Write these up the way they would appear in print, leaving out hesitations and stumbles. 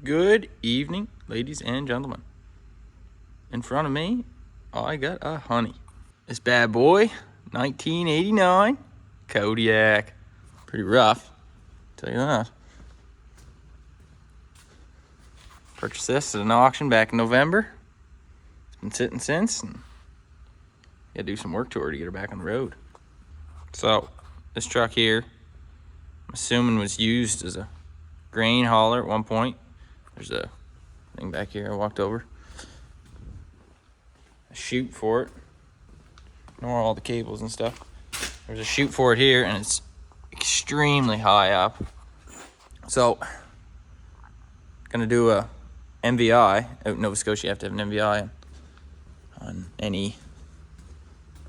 Good evening, ladies and gentlemen. In front of me, I got a honey. This bad boy, 1989 Kodiak. Pretty rough, tell you that. Purchased this at an auction back in November. It's been sitting since, and gotta do some work to her to get her back on the road. So, this truck here, I'm assuming was used as a grain hauler at one point. There's a thing back here I walked over. A chute for it. Ignore all the cables and stuff. There's a chute for it here, and it's extremely high up. So, gonna do a MVI. Out in Nova Scotia, you have to have an MVI on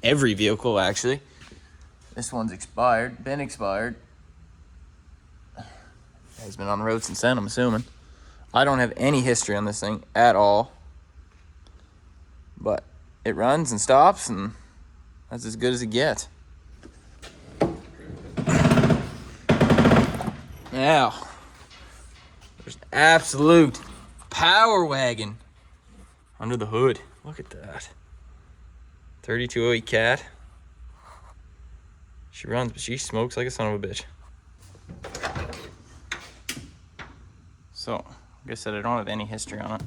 every vehicle, actually. This one's been expired. Has been on the road since then, I'm assuming. I don't have any history on this thing at all. But it runs and stops, and that's as good as it gets. Now, there's an absolute power wagon under the hood. Look at that. 3208 Cat. She runs, but she smokes like a son of a bitch. So, like I said, I don't have any history on it.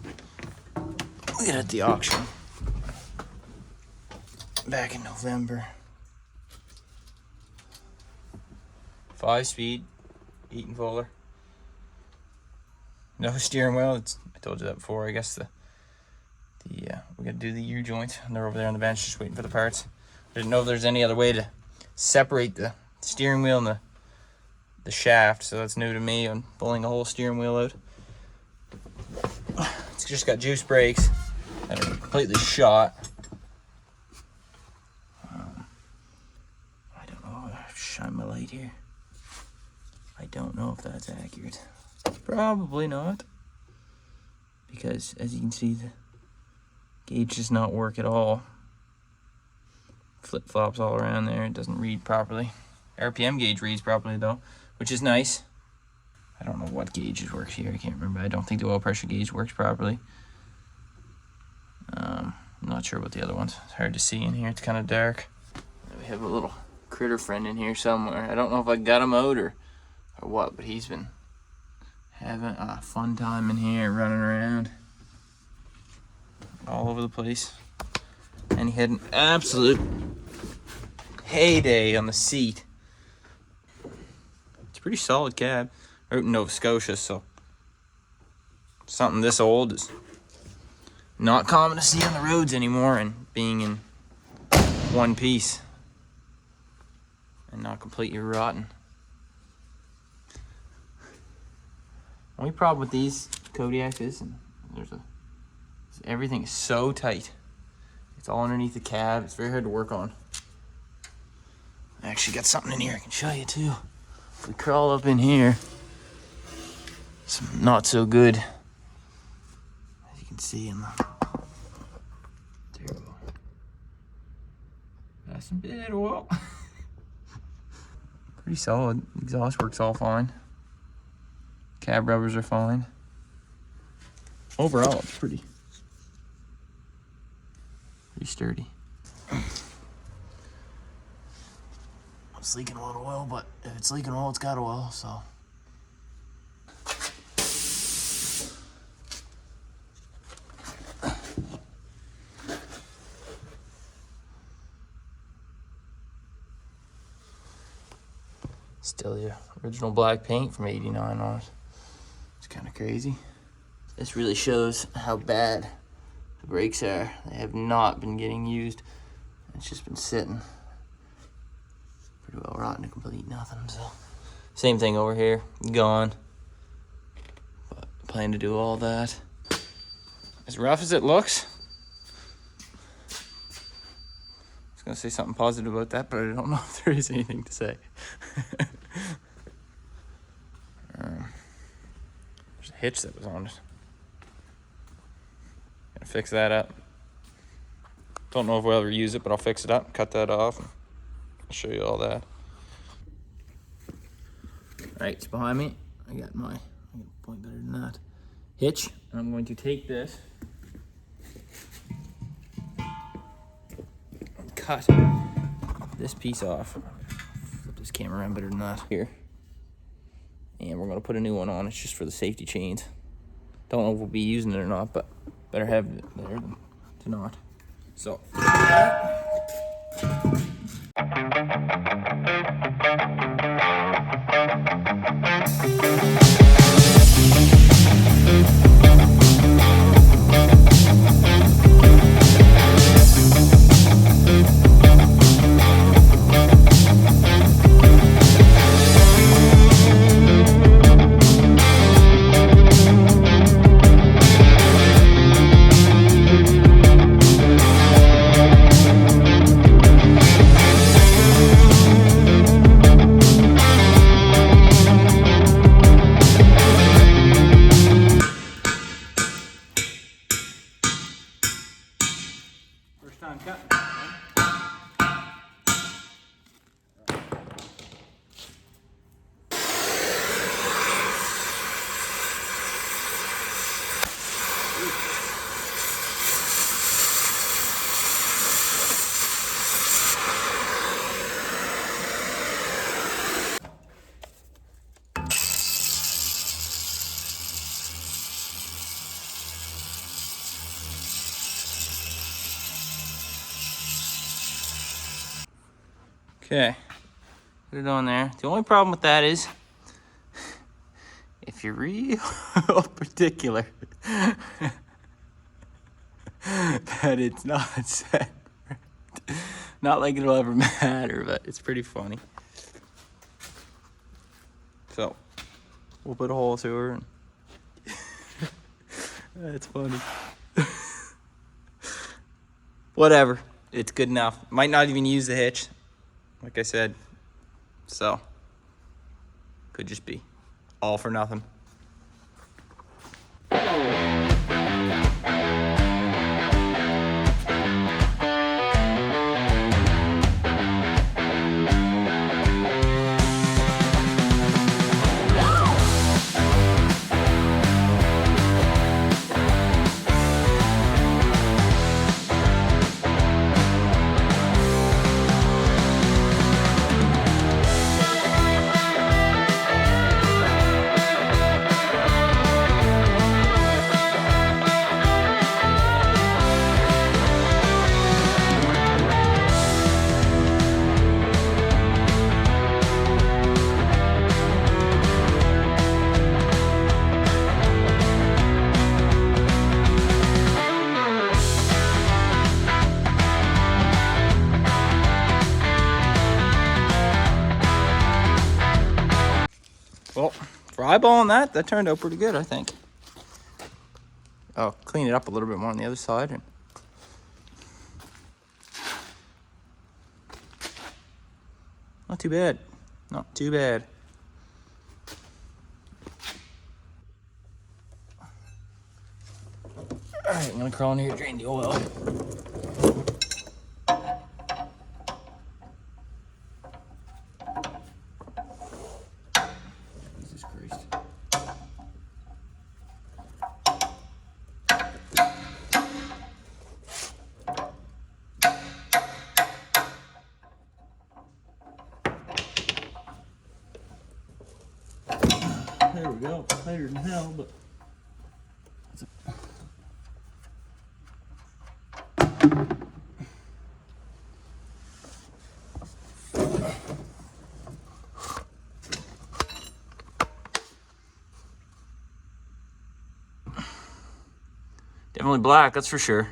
We got it at the auction back in November. 5-speed, Eaton Fuller. No steering wheel. I told you that before. I guess we got to do the U-joints, and they're over there on the bench just waiting for the parts. I didn't know if there's any other way to separate the steering wheel and the shaft, so that's new to me. I'm pulling the whole steering wheel out. It's just got juice brakes that are completely shot. I don't know. I'll shine my light here. I don't know if that's accurate. Probably not, because as you can see, the gauge does not work at all. Flip-flops all around there. It doesn't read properly. RPM gauge reads properly though, which is nice. I don't know what gauges work here. I can't remember. I don't think the oil pressure gauge works properly. I'm not sure about the other ones. It's hard to see in here. It's kind of dark. We have a little critter friend in here somewhere. I don't know if I got him out or what, but he's been having a fun time in here, running around all over the place. And he had an absolute heyday on the seat. It's a pretty solid cab. Out in Nova Scotia, so something this old is not common to see on the roads anymore, and being in one piece and not completely rotten. Only problem with these Kodiaks is everything is so tight. It's all underneath the cab. It's very hard to work on. I actually got something in here I can show you too. If we crawl up in here, some not so good, as you can see in the terrible. Got some bit oil. Pretty solid. Exhaust works all fine. Cab rubbers are fine. Overall, it's pretty sturdy. It's leaking a little oil, but if it's leaking oil, it's got oil, so. Still the original black paint from '89 on it. It's kind of crazy. This really shows how bad the brakes are. They have not been getting used. It's just been sitting pretty well rotten to complete nothing. So same thing over here, gone. But plan to do all that. As rough as it looks. I was gonna say something positive about that, but I don't know if there is anything to say. There's a hitch that was on it. Gonna fix that up. Don't know if we'll ever use it, but I'll fix it up, cut that off, and I'll show you all that. Alright, it's behind me. I got point better than that. hitch. I'm going to take this and cut this piece off. Flip this camera around better than that. Here. And we're going to put a new one on. It's just for the safety chains. Don't know if we'll be using it or not, but better have it there than to not. So. First time cutting. Okay, put it on there. The only problem with that is, if you're real particular, that it's not set. Not like it'll ever matter, but it's pretty funny. So, we'll put a hole through her. And that's funny. Whatever, it's good enough. Might not even use the hitch. Like I said, so could just be all for nothing. Well, for eyeballing that turned out pretty good, I think. I'll clean it up a little bit more on the other side. And not too bad. Not too bad. All right, I'm gonna crawl in here, drain the oil. Jesus Christ. There we go. Tighter than hell, but definitely black, that's for sure.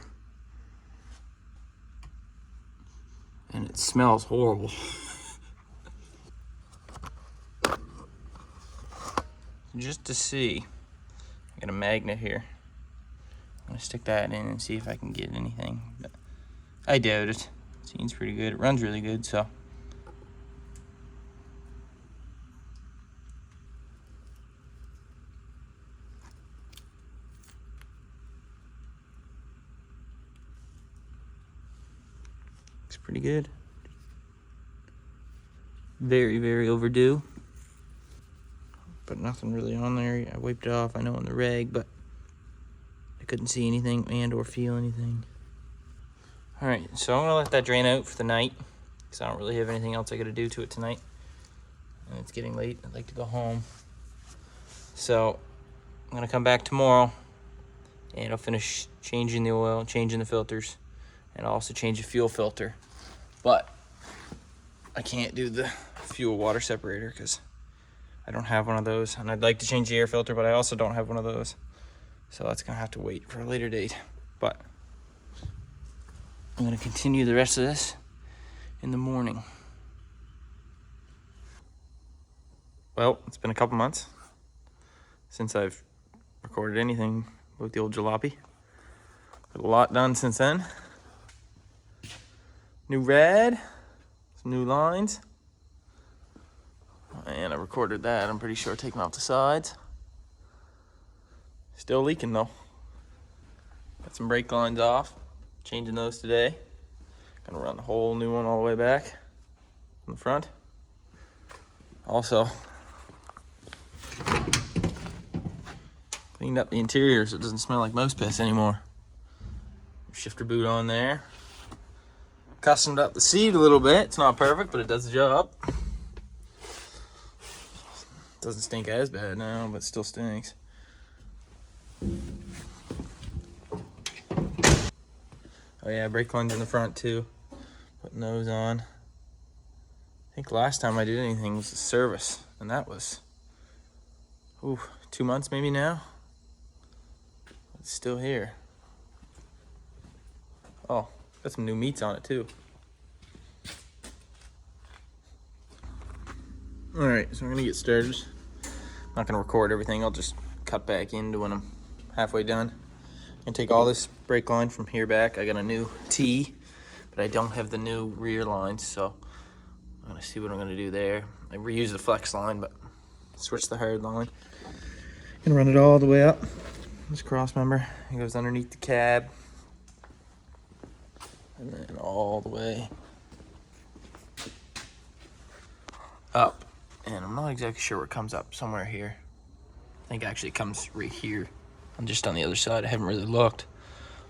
And it smells horrible. Just to see, I got a magnet here. I'm gonna stick that in and see if I can get anything. But I doubt it. Seems pretty good. It runs really good, so. Looks pretty good. Very, very overdue. But nothing really on there. I wiped it off, I know, in the rag, but couldn't see anything and or feel anything. All right, so I'm gonna let that drain out for the night because I don't really have anything else I gotta do to it tonight. And it's getting late, I'd like to go home. So I'm gonna come back tomorrow and I'll finish changing the oil, changing the filters, and I'll also change the fuel filter. But I can't do the fuel water separator because I don't have one of those. And I'd like to change the air filter, but I also don't have one of those. So that's gonna have to wait for a later date. But I'm gonna continue the rest of this in the morning. Well, it's been a couple months since I've recorded anything with the old jalopy. Got a lot done since then. New red, some new lines. And I recorded that, I'm pretty sure, taking off the sides. Still leaking though. Got some brake lines off, changing those today. Gonna run the whole new one all the way back in the front. Also, cleaned up the interior so it doesn't smell like mouse piss anymore. Shifter boot on there. Customed up the seat a little bit. It's not perfect, but it does the job. Doesn't stink as bad now, but it still stinks. Oh yeah, brake lines in the front too. Putting those on. I think last time I did anything was the service, and that was 2 months maybe now. It's still here. Oh, got some new meats on it too. All right, so we're gonna get started. I'm not gonna record everything. I'll just cut back into when I'm halfway done. And take all this brake line from here back. I got a new T, but I don't have the new rear lines, so I'm gonna see what I'm gonna do there. I reuse the flex line, but switch the hard line. And run it all the way up. This cross member, it goes underneath the cab. And then all the way up. And I'm not exactly sure where it comes up, somewhere here. I think actually it comes right here. I'm just on the other side, I haven't really looked.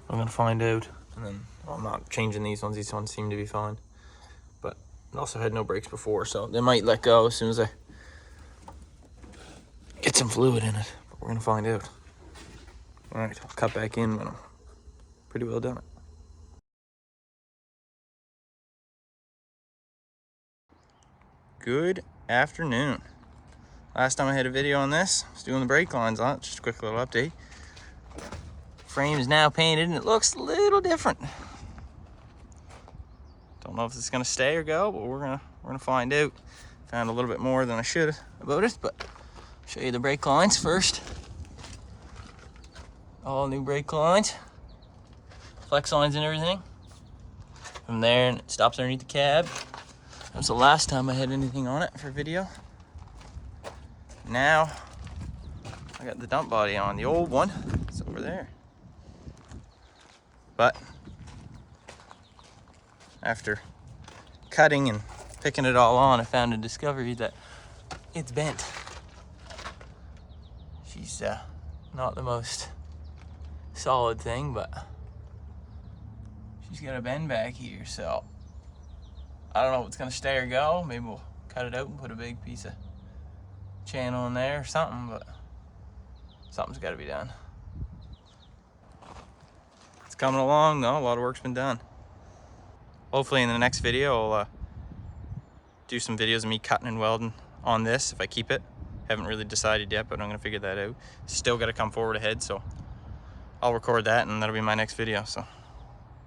I'm gonna find out. And then, well, I'm not changing these ones seem to be fine. But it also had no brakes before, so they might let go as soon as I get some fluid in it. But we're gonna find out. All right, I'll cut back in when I'm pretty well done. Good afternoon. Last time I had a video on this, I was doing the brake lines on it. Just a quick little update. Frame is now painted and it looks a little different. Don't know if this is gonna stay or go, but we're gonna find out. Found a little bit more than I should about it, but I'll show you the brake lines first. All new brake lines, flex lines and everything. From there, and it stops underneath the cab. That was the last time I had anything on it for video. Now, I got the dump body on. The old one, it's over there. But, after cutting and picking it all on, I found a discovery that it's bent. She's not the most solid thing, but she's got a bend back here, so I don't know if it's gonna stay or go. Maybe we'll cut it out and put a big piece of channel in there or something, but something's got to be done. It's coming along though. A lot of work's been done. Hopefully in the next video I'll do some videos of me cutting and welding on this if I keep it. Haven't really decided yet, but I'm gonna figure that out. Still got to come forward ahead, so I'll record that and that'll be my next video. So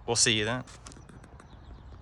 we'll see you then.